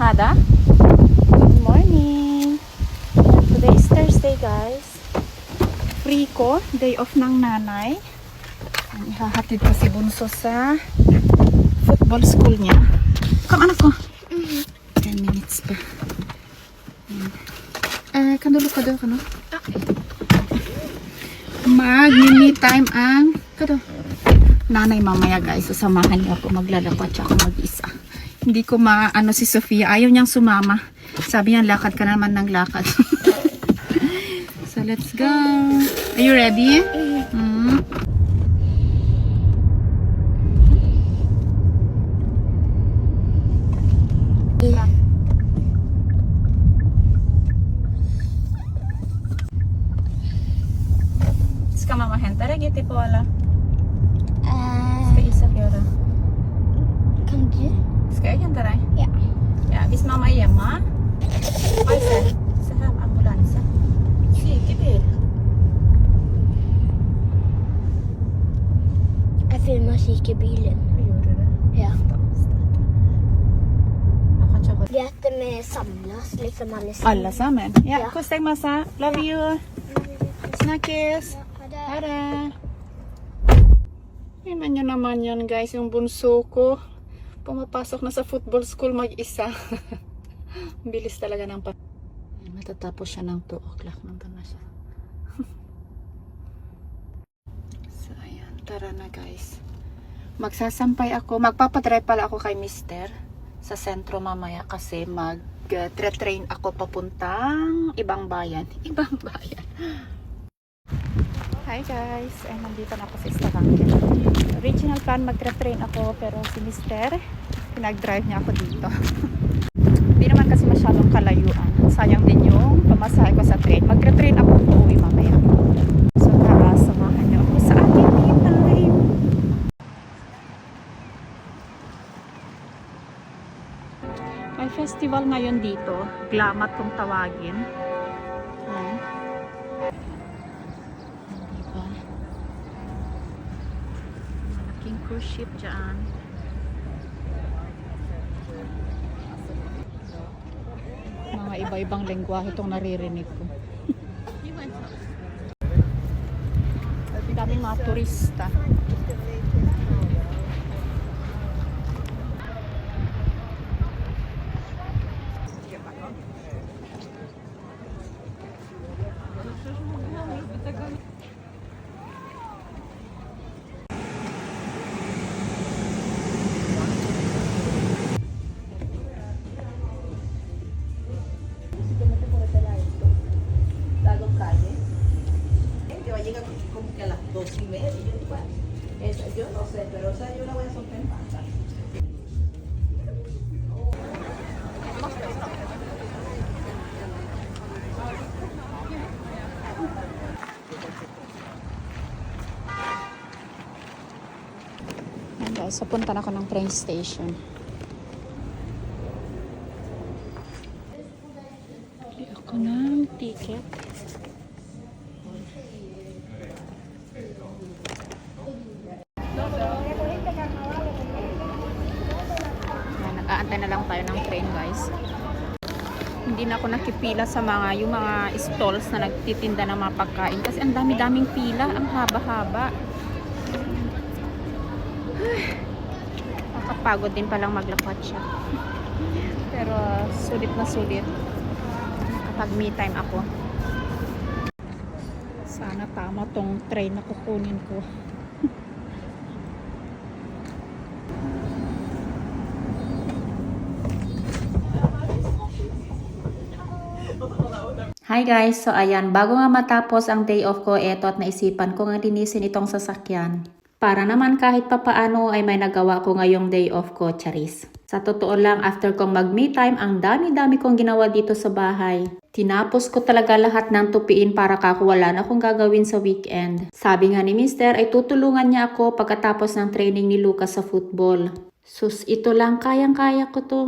Hada. Good morning. Today is Thursday, guys. Free ko. Day off ng nanay. Ihahatid ko si Bunso sa football school niya. Come, anak ko. 10 minutes pa. Kandulo ka daw, kano? Mag-mini time ang nanay mamaya, guys. Sasamahan niya ako maglalakad siya ako mag-isa. Hindi ko maano si Sofia. Ayaw niyang sumama. Sabi niya, lakad ka naman ng lakad. So, let's go. Are you ready? Ska mamma hämta dig till Pola? Ska Isak göra? Kan du? Ska jag hämta dig? Ja. Ja, visst mamma är hemma. Oj, så här ambulansen. Sykebil. Jag filmar sykebilen. Hur gjorde du det? Ja. Jag kan köpa Det är att de samlas liksom alla sammen. Ja, Ja. kosteg massa. Love you. Snackis. Ha det. Hara. Tingnan nyo naman yan, guys. Yung bunso ko. Pumapasok na sa football school mag-isa. Ang bilis talaga ng matatapos siya ng 2 o'clock. Nandun na siya. So, ayan. Tara na, guys. Magsasampay ako. Magpapadrive pala ako kay Mister sa sentro mamaya kasi mag-train ako papuntang ibang bayan. Ibang bayan. Hi guys, nandito na ako sa Stavanger. Original plan magtra-train ako pero si Mister pinag-drive niya ako dito. Hindi naman kasi masyadong kalayuan. Sayang din yung pamasahe ko sa train. Magtra-train ako uuwi mamaya. So tara, samahan niyo ako sa aking me time. May festival ngayon dito. Glamat kung tawagin. Ayan. Cruise ship dyan. Mga iba-ibang lengguwahe itong naririnig ko. Daming mga turista. Llega como que a las 2:30. Yo, bueno, esa, yo no sé, pero esa yo la voy a soltar en pasta. Ayan guys, papunta na ako ng train station. Bili ako ng ticket. Nag-aantay na lang tayo ng train, guys. Hindi na ako nakipila sa yung mga stalls na nagtitinda ng mga pagkain kasi ang dami-daming pila, ang haba-haba. Nakakapagod din palang maglakad siya. Pero sulit na sulit kapag me time ako. Sana tama tong train na kukunin ko. Hi guys, so ayan, bago nga matapos ang day off ko, eto at naisipan ko nga linisin itong sasakyan. Para naman kahit papaano ay may nagawa ko ngayong day off ko, charis. Sa totoo lang, after kong mag-me time, ang dami-dami kong ginawa dito sa bahay. Tinapos ko talaga lahat ng tupiin para wala na akong gagawin sa weekend. Sabi nga ni Mister ay tutulungan niya ako pagkatapos ng training ni Lucas sa football. Sus, ito lang, kayang-kaya ko to.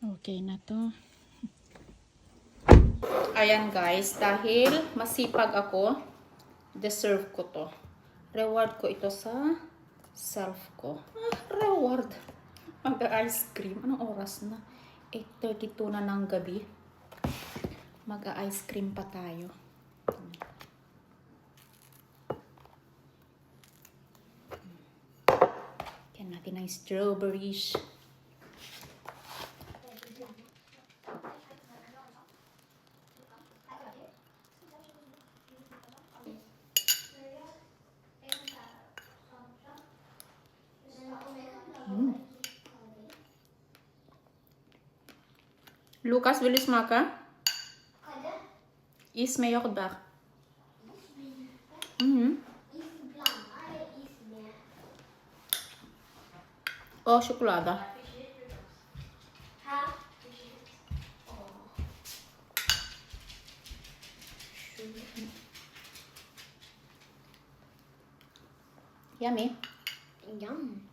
Okay na to. Ayan guys, dahil masipag ako, deserve ko to. Reward ko ito sa self ko. Reward. Mag-ice cream. Anong oras na? 8:32 na ng gabi. Mag-ice cream pa tayo. Yan natin ang strawberries. Lucas, wil je smaken? Iets met yoghurt. Oh, chocolade. Yummy. Yum.